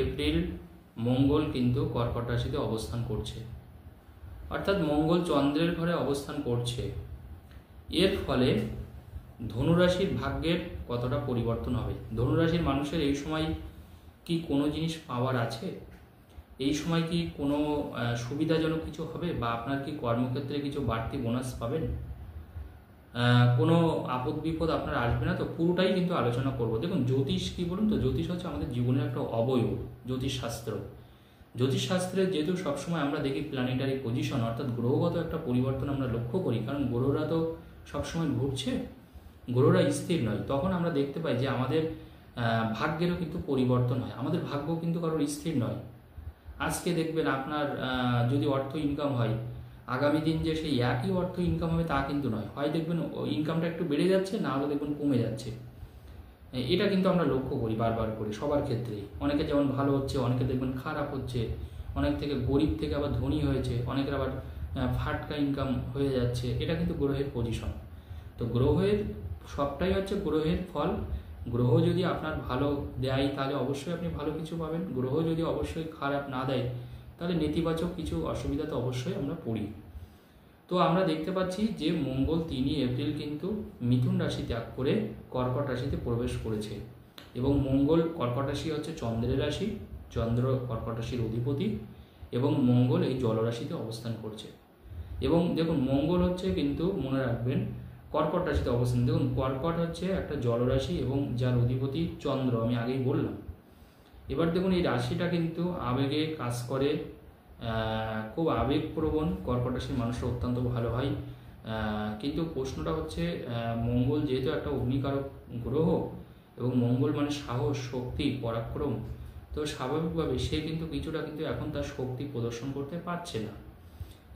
April মঙ্গল কিন্তু কর্কট রাশিতে অবস্থান করছে, অর্থাৎ মঙ্গল চন্দ্রের ঘরে অবস্থান করছে। এর ফলে ধনুরাশির ভাগ্যের কতটা পরিবর্তন হবে? ধনুরাশির মানুষের এই সময় কি কোনো জিনিস পাওয়ার আছে? এই সময় কি কোনো সুবিধাজনক কিছু হবে, বা আপনার কি কর্মক্ষেত্রে কিছু বাড়তি বোনাস পাবেন? কোনো আপদ বিপদ আপনার আসবে না তো? পুরোটাই কিন্তু আলোচনা করব। দেখুন, জ্যোতিষ কি বলুন তো, জ্যোতিষ হচ্ছে আমাদের জীবনের একটা অবয়ব। জ্যোতিষশাস্ত্রে যেহেতু সবসময় আমরা দেখি প্ল্যানেটারি পজিশন, অর্থাৎ গ্রহগত একটা পরিবর্তন আমরা লক্ষ্য করি, কারণ গ্রহরা তো সবসময় ঘুরছে, গ্রহরা স্থির নয়। তখন আমরা দেখতে পাই যে আমাদের ভাগ্যেরও কিন্তু পরিবর্তন হয়। আমাদের ভাগ্য কিন্তু কারোর স্থির নয়। আজকে দেখবেন আপনার যদি অর্থ ইনকাম হয়, আগামী দিন যে সেই একই অর্থ ইনকাম হবে তা কিন্তু নয়। হয় দেখবেন ইনকামটা একটু বেড়ে যাচ্ছে, না হলে দেখবেন কমে যাচ্ছে। এটা কিন্তু আমরা লক্ষ্য করি বারবার করে সবার ক্ষেত্রেই। অনেকে যেমন ভালো হচ্ছে, অনেকে দেখবেন খারাপ হচ্ছে, অনেক থেকে গরিব থেকে আবার ধনী হয়েছে, অনেকের আবার ফাটকা ইনকাম হয়ে যাচ্ছে। এটা কিন্তু গ্রহের পজিশন। তো গ্রহের সবটাই হচ্ছে গ্রহের ফল। গ্রহ যদি আপনার ভালো দেয় তাহলে অবশ্যই আপনি ভালো কিছু পাবেন। গ্রহ যদি অবশ্যই খারাপ না দেয় তাহলে নেতিবাচক কিছু অসুবিধা তো অবশ্যই আমরা পড়ি। তো আমরা দেখতে পাচ্ছি যে মঙ্গল 3 এপ্রিল কিন্তু মিথুন রাশি ত্যাগ করে কর্কট রাশিতে প্রবেশ করেছে, এবং মঙ্গল কর্কট রাশি হচ্ছে চন্দ্রের রাশি, চন্দ্র কর্কট রাশির অধিপতি, এবং মঙ্গল এই জলরাশিতে অবস্থান করছে। এবং দেখুন, মঙ্গল হচ্ছে কিন্তু মনে রাখবেন কর্কট রাশিতে অবস্থান। দেখুন, কর্কট হচ্ছে একটা জলরাশি এবং যার অধিপতি চন্দ্র, আমি আগেই বললাম। এবার দেখুন, এই রাশিটা কিন্তু আবেগে কাজ করে, খুব আবেগপ্রবণ। কর্কট রাশির মানুষরা অত্যন্ত ভালো হয়। কিন্তু প্রশ্নটা হচ্ছে, মঙ্গল যেহেতু একটা অগ্নিকারক গ্রহ, এবং মঙ্গল মানে সাহস, শক্তি, পরাক্রম, তো স্বাভাবিকভাবে সে কিন্তু কিছুটা কিন্তু এখন তার শক্তি প্রদর্শন করতে পারছে না।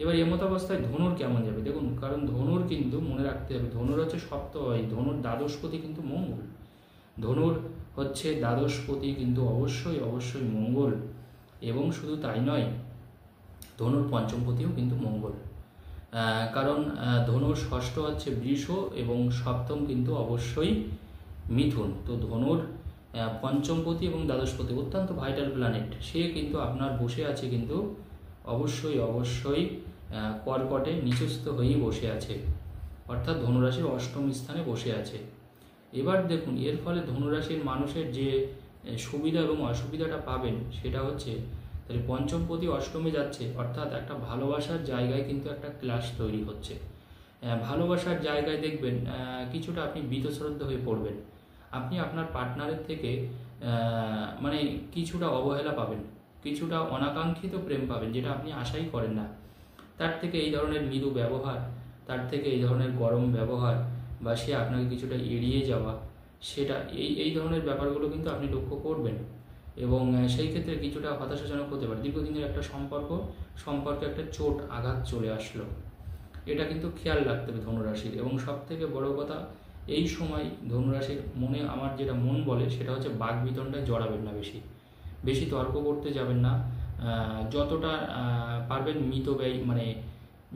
এবার এমত অবস্থায় ধনুর কেমন যাবে? দেখুন, কারণ ধনুর কিন্তু মনে রাখতে হবে, ধনুর হচ্ছে সপ্তমভাবী, ধনুর দ্বাদশপতি কিন্তু মঙ্গল। ধনুর হচ্ছে দ্বাদশপতি কিন্তু অবশ্যই মঙ্গল। এবং শুধু তাই নয়, ধনুর পঞ্চমপতিও কিন্তু মঙ্গল। কারণ ধনুর ষষ্ঠ হচ্ছে বৃষ এবং সপ্তম কিন্তু অবশ্যই মিথুন। তো ধনুর পঞ্চমপতি এবং দ্বাদশপতি অত্যন্ত ভাইটাল প্ল্যানেট, সে কিন্তু আপনার বসে আছে কিন্তু অবশ্যই কর্কটে নিচস্থ হয়েই বসে আছে, অর্থাৎ ধনুরাশির অষ্টম স্থানে বসে আছে। এবার দেখুন, এর ফলে ধনুরাশির মানুষের যে সুবিধা এবং অসুবিধাটা পাবেন সেটা হচ্ছে, তাহলে পঞ্চমপতি অষ্টমে যাচ্ছে, অর্থাৎ একটা ভালোবাসার জায়গায় কিন্তু একটা ক্লাশ তৈরি হচ্ছে। ভালোবাসার জায়গায় দেখবেন কিছুটা আপনি বীতশ্রদ্ধ হয়ে পড়বেন। আপনি আপনার পার্টনারের থেকে মানে কিছুটা অবহেলা পাবেন, কিছুটা অনাকাঙ্ক্ষিত প্রেম পাবেন, যেটা আপনি আশাই করেন না। তার থেকে এই ধরনের মৃদু ব্যবহার, তার থেকে এই ধরনের গরম ব্যবহার, বা সে আপনাকে কিছুটা এড়িয়ে যাওয়া, সেটা এই ধরনের ব্যাপারগুলো কিন্তু আপনি লক্ষ্য করবেন। এবং সেই ক্ষেত্রে কিছুটা হতাশাজনক হতে পারে। দীর্ঘদিনের একটা সম্পর্কে একটা চোট আঘাত চলে আসলো, এটা কিন্তু খেয়াল রাখতে হবে ধনুরাশির। এবং সব থেকে বড় কথা, এই সময় ধনুরাশির মনে আমার যেটা মন বলে সেটা হচ্ছে বাকবিতণ্ডায় জড়াবেন না, বেশি তর্ক করতে যাবেন না। যতটা পারবেন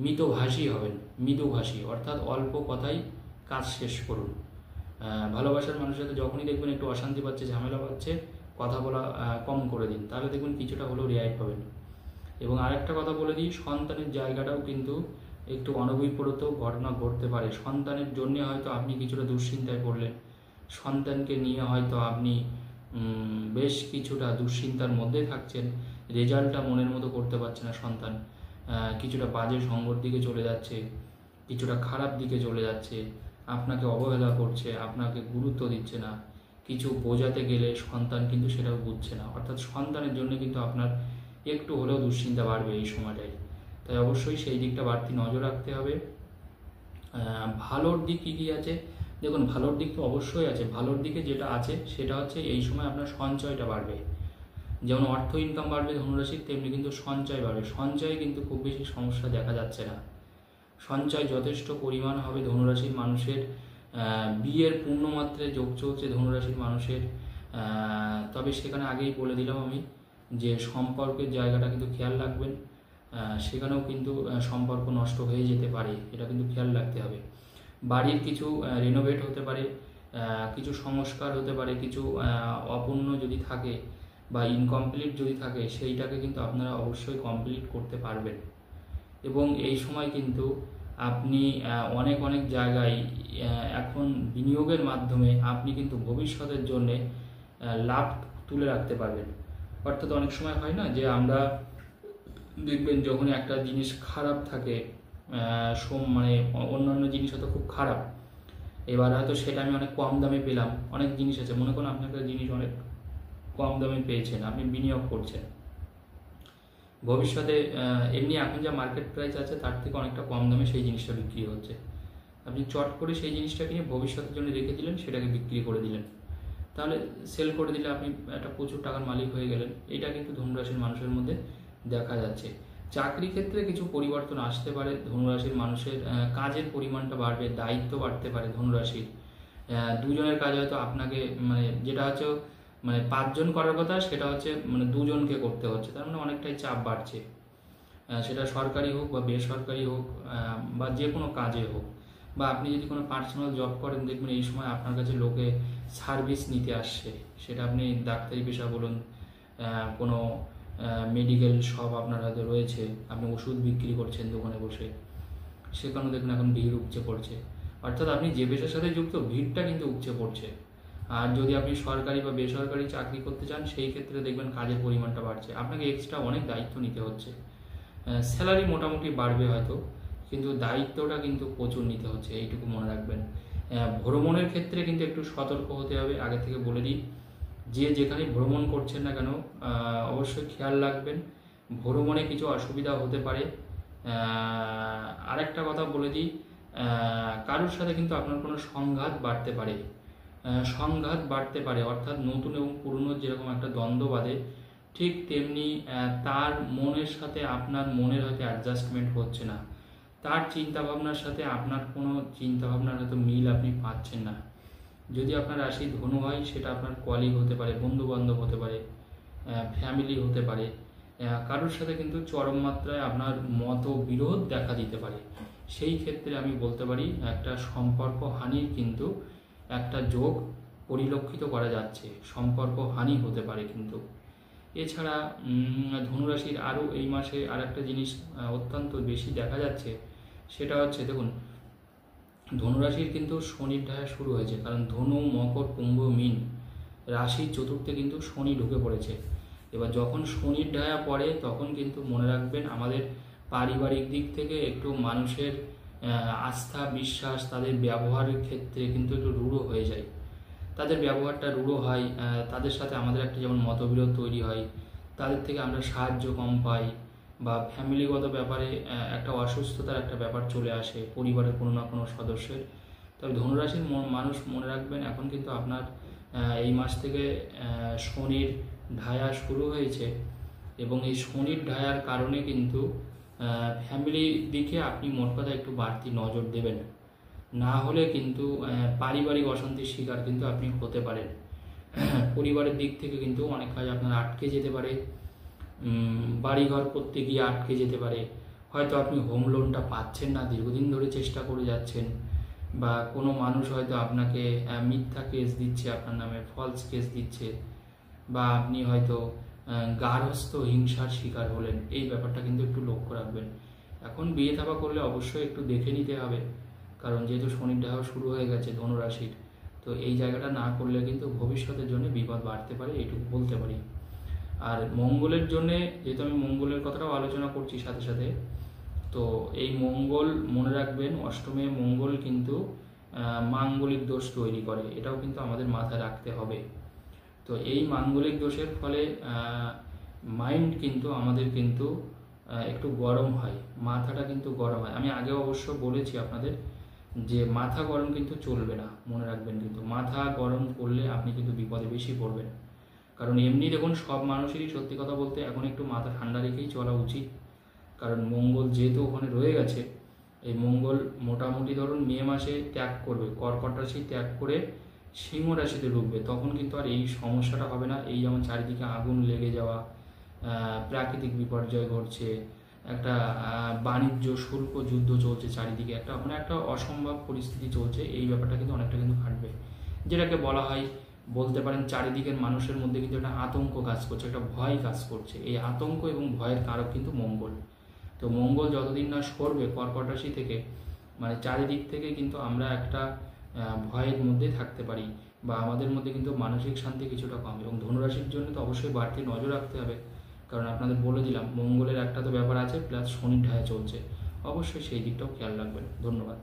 মিতভাষী হবেন, মৃদুভাষী, অর্থাৎ অল্প কথাই কাজ শেষ করুন। ভালোবাসার মানুষের সাথে যখনই দেখবেন একটু অশান্তি পাচ্ছে, ঝামেলা পাচ্ছে, কথা বলা কম করে দিন, তাহলে দেখবেন কিছুটা হলেও রেহাই পাবেন। এবং আরেকটা কথা বলে দিই, সন্তানের জায়গাটাও কিন্তু একটু অনভিপ্রেত ঘটনা ঘটতে পারে। সন্তানের জন্য হয়তো আপনি কিছুটা দুশ্চিন্তায় পড়লেন, সন্তানকে নিয়ে হয়তো আপনি বেশ কিছুটা দুশ্চিন্তার মধ্যে থাকছেন, রেজাল্টটা মনের মতো করতে পারছে না সন্তান, কিছুটা বাজে সঙ্গর দিকে চলে যাচ্ছে, কিছুটা খারাপ দিকে চলে যাচ্ছে, আপনাকে অবহেলা করছে, আপনাকে গুরুত্ব দিচ্ছে না, কিছু বোঝাতে গেলে সন্তান কিন্তু সেটাও বুঝছে না। অর্থাৎ সন্তানের জন্য কিন্তু আপনার একটু হলেও দুশ্চিন্তা বাড়বে এই সময়টায়। তাই অবশ্যই সেই দিকটা বাড়তি নজর রাখতে হবে। ভালোর দিক কী কী আছে? দেখুন, ভালোর দিক তো অবশ্যই আছে। ভালোর দিকে যেটা আছে সেটা হচ্ছে এই সময় আপনার সঞ্চয়টা বাড়বে। যেমন অর্থ ইনকাম বাড়বে ধনুরাশির, তেমনি কিন্তু সঞ্চয় বাড়বে। সঞ্চয়ে কিন্তু খুব বেশি সমস্যা দেখা যাচ্ছে না, সঞ্চয় যথেষ্ট পরিমাণ হবে ধনুরাশির মানুষের। বিয়ের পূর্ণমাত্রায় যোগ চলছে ধনুরাশির মানুষের। তবে সেখানে আগেই বলে দিলাম আমি যে সম্পর্কের জায়গাটা কিন্তু খেয়াল রাখবেন, সেখানেও কিন্তু সম্পর্ক নষ্ট হয়ে যেতে পারে, এটা কিন্তু খেয়াল রাখতে হবে। বাড়ির কিছু রিনোভেট হতে পারে, কিছু সংস্কার হতে পারে, কিছু অপূর্ণ যদি থাকে বা ইনকমপ্লিট যদি থাকে সেইটাকে কিন্তু আপনারা অবশ্যই কমপ্লিট করতে পারবেন। এবং এই সময় কিন্তু আপনি অনেক অনেক জায়গায় এখন বিনিয়োগের মাধ্যমে আপনি কিন্তু ভবিষ্যতের জন্যে লাভ তুলে রাখতে পারবেন। অর্থাৎ অনেক সময় হয় না যে আমরা দেখবেন যখন একটা জিনিস খারাপ থাকে, মানে অন্যান্য জিনিস হয়তো খুব খারাপ, এবার হয়তো সেটা আমি অনেক কম দামে পেলাম। অনেক জিনিস আছে, মনে করুন আপনি একটা জিনিস অনেক কম দামে পেয়েছেন, আপনি বিনিয়োগ করছেন, ভবিষ্যতে এমনি এখন যা মার্কেট প্রাইস আছে তার থেকে অনেকটা কম দামে সেই জিনিসটা বিক্রি হচ্ছে, আপনি চট করে সেই জিনিসটা কিনে ভবিষ্যতের জন্য রেখে দিলেন, সেটাকে বিক্রি করে দিলেন, তাহলে সেল করে দিলে আপনি একটা প্রচুর টাকার মালিক হয়ে গেলেন। এটা কিন্তু ধনুরাশির মানুষের মধ্যে দেখা যাচ্ছে। চাকরি ক্ষেত্রে কিছু পরিবর্তন আসতে পারে, ধনুরাশির মানুষের কাজের পরিমাণটা বাড়বে, দায়িত্ব বাড়তে পারে ধনুরাশির। দুজনের কাজ হয়তো আপনাকে, মানে যেটা হচ্ছে মানে 5 জন করার কথা সেটা হচ্ছে মানে 2 জনকে করতে হচ্ছে, তার মানে অনেকটাই চাপ বাড়ছে। সেটা সরকারি হোক বা বেসরকারি হোক বা যে কোনো কাজে হোক, বা আপনি যদি কোনো পার্সোনাল জব করেন, দেখবেন এই সময় আপনার কাছে লোকে সার্ভিস নিতে আসছে। সেটা আপনি ডাক্তারি পেশা বলুন, কোনো মেডিকেল শপ আপনার হয়তো রয়েছে, আপনি ওষুধ বিক্রি করছেন দোকানে বসে, সেখানেও দেখুন এখন ভিড় উপচে পড়ছে। অর্থাৎ আপনি যে পেশার সাথে যুক্ত, ভিড়টা কিন্তু উপচে পড়ছে। আর যদি আপনি সরকারি বা বেসরকারি চাকরি করতে চান, সেই ক্ষেত্রে দেখবেন কাজের পরিমাণটা বাড়ছে, আপনাকে এক্সট্রা অনেক দায়িত্ব নিতে হচ্ছে। স্যালারি মোটামুটি বাড়বে হয়তো, কিন্তু দায়িত্বটা কিন্তু প্রচুর নিতে হচ্ছে, এইটুকু মনে রাখবেন। ভ্রমণের ক্ষেত্রে কিন্তু একটু সতর্ক হতে হবে, আগে থেকে বলে দিই। যে যেখানে ভ্রমণ করছেন না কেন অবশ্যই খেয়াল রাখবেন, ভ্রমণে কিছু অসুবিধা হতে পারে। আরেকটা কথা বলে দিই, কারোর সাথে কিন্তু আপনার কোনো সংঘাত বাড়তে পারে, অর্থাৎ নতুন এবং পুরনো যেরকম একটা দ্বন্দ্ব বাঁধে, ঠিক তেমনি তার মনের সাথে আপনার মনের হয়তো অ্যাডজাস্টমেন্ট হচ্ছে না, তার চিন্তাভাবনার সাথে আপনার কোনো চিন্তাভাবনার হয়তো মিল আপনি পাচ্ছেন না। যদি আপনার রাশি ধনু হয়, সেটা আপনার কলিগ হতে পারে, বন্ধু বান্ধব হতে পারে, ফ্যামিলি হতে পারে, কারোর সাথে কিন্তু চরম মাত্রায় আপনার মতবিরোধ দেখা দিতে পারে। সেই ক্ষেত্রে আমি বলতে পারি একটা সম্পর্ক হানির কিন্তু একটা যোগ পরিলক্ষিত করা যাচ্ছে, সম্পর্ক হানি হতে পারে কিন্তু। এছাড়া ধনুরাশির আরও এই মাসে আর একটা জিনিস অত্যন্ত বেশি দেখা যাচ্ছে, সেটা হচ্ছে দেখুন ধনুরাশির কিন্তু শনির ঢায়া শুরু হয়েছে, কারণ ধনু, মকর, কুম্ভ, মীন রাশির চতুর্থে কিন্তু শনি ঢুকে পড়েছে। এবার যখন শনির ঢায়া পড়ে তখন কিন্তু মনে রাখবেন আমাদের পারিবারিক দিক থেকে একটু মানুষের আস্থা বিশ্বাস, তাদের ব্যবহারের ক্ষেত্রে কিন্তু একটু রূঢ় হয়ে যায়, তাদের ব্যবহারটা রূঢ় হয়, তাদের সাথে আমাদের একটা যেমন মতবিরোধ তৈরি হয়, তাদের থেকে আমরা সাহায্য কম পাই, বা ফ্যামিলিগত ব্যাপারে একটা অসুস্থতার একটা ব্যাপার চলে আসে পরিবারের কোনো না কোনো সদস্যের। তবে ধনুরাশির মানুষ মনে রাখবেন এখন কিন্তু আপনার এই মাস থেকে শনির ঢায়া শুরু হয়েছে, এবং এই শনির ঢায়ার কারণে কিন্তু ফ্যামিলির দিকে আপনি মোট কথা একটু বাড়তি নজর দেবেন, না হলে কিন্তু পারিবারিক অশান্তির শিকার কিন্তু আপনি হতে পারেন। পরিবারের দিক থেকে কিন্তু অনেক কাজ আপনার আটকে যেতে পারে, বাড়িঘর করতে গিয়ে আটকে যেতে পারে, হয়তো আপনি হোম লোনটা পাচ্ছেন না, দীর্ঘদিন ধরে চেষ্টা করে যাচ্ছেন, বা কোনো মানুষ হয়তো আপনাকে মিথ্যা কেস দিচ্ছে, আপনার নামে ফলস কেস দিচ্ছে, বা আপনি হয়তো গার্হস্থ্য হিংসার শিকার হলেন। এই ব্যাপারটা কিন্তু একটু লক্ষ্য রাখবেন। এখন বিয়ে থাকা করলে অবশ্যই একটু দেখে নিতে হবে, কারণ যেহেতু শনির ঢায়া শুরু হয়ে গেছে ধনুরাশির, তো এই জায়গাটা না করলে কিন্তু ভবিষ্যতের জন্য বিপদ বাড়তে পারে, এইটুকু বলতে পারি। আর মঙ্গলের জন্যে, যেহেতু আমি মঙ্গলের কথাটাও আলোচনা করছি সাথে সাথে, তো এই মঙ্গল মনে রাখবেন অষ্টমে মঙ্গল কিন্তু মাঙ্গলিক দোষ তৈরি করে, এটাও কিন্তু আমাদের মাথায় রাখতে হবে। তো এই মাঙ্গলিক দোষের ফলে মাইন্ড কিন্তু আমাদের কিন্তু একটু গরম হয়, মাথাটা কিন্তু গরম হয়। আমি আগেও অবশ্য বলেছি আপনাদের যে মাথা গরম কিন্তু চলবে না, মনে রাখবেন, কিন্তু মাথা গরম করলে আপনি কিন্তু বিপদে বেশি পড়বেন। কারণ এমনি দেখুন সব মানুষেরই সত্যি কথা বলতে এখন একটু মাথা ঠান্ডা রেখেই চলা উচিত, কারণ মঙ্গল যেহেতু ওখানে রয়ে গেছে, এই মঙ্গল মোটামুটি ধরুন মে মাসে ত্যাগ করবে, কর্কট রাশি ত্যাগ করে সিংহ রাশিতে ঢুকবে, তখন কিন্তু আর এই সমস্যাটা হবে না। এই যেমন চারিদিকে আগুন লেগে যাওয়া, প্রাকৃতিক বিপর্যয় ঘটছে, একটা বাণিজ্য শুল্ক যুদ্ধ চলছে চারিদিকে, একটা মানে একটা অসম্ভব পরিস্থিতি চলছে, এই ব্যাপারটা কিন্তু অনেকটা কিন্তু কাটবে, যেটাকে বলা হয় বলতে পারেন চারিদিকের মানুষের মধ্যে কিন্তু একটা আতঙ্ক কাজ করছে, একটা ভয় কাজ করছে। এই আতঙ্ক এবং ভয়ের কারক কিন্তু মঙ্গল। তো মঙ্গল যতদিন না সরবে কর্কট রাশি থেকে, মানে চারিদিক থেকে কিন্তু আমরা একটা ভয়ের মধ্যে থাকতে পারি, বা আমাদের মধ্যে কিন্তু মানসিক শান্তি কিছুটা কম। এবং ধনুরাশির জন্য তো অবশ্যই বাড়তি নজর রাখতে হবে, কারণ আপনাদের বলে দিলাম মঙ্গলের একটা তো ব্যাপার আছে, প্লাস শনির ঢায়া চলছে, অবশ্যই সেই দিকটাও খেয়াল রাখবেন। ধন্যবাদ।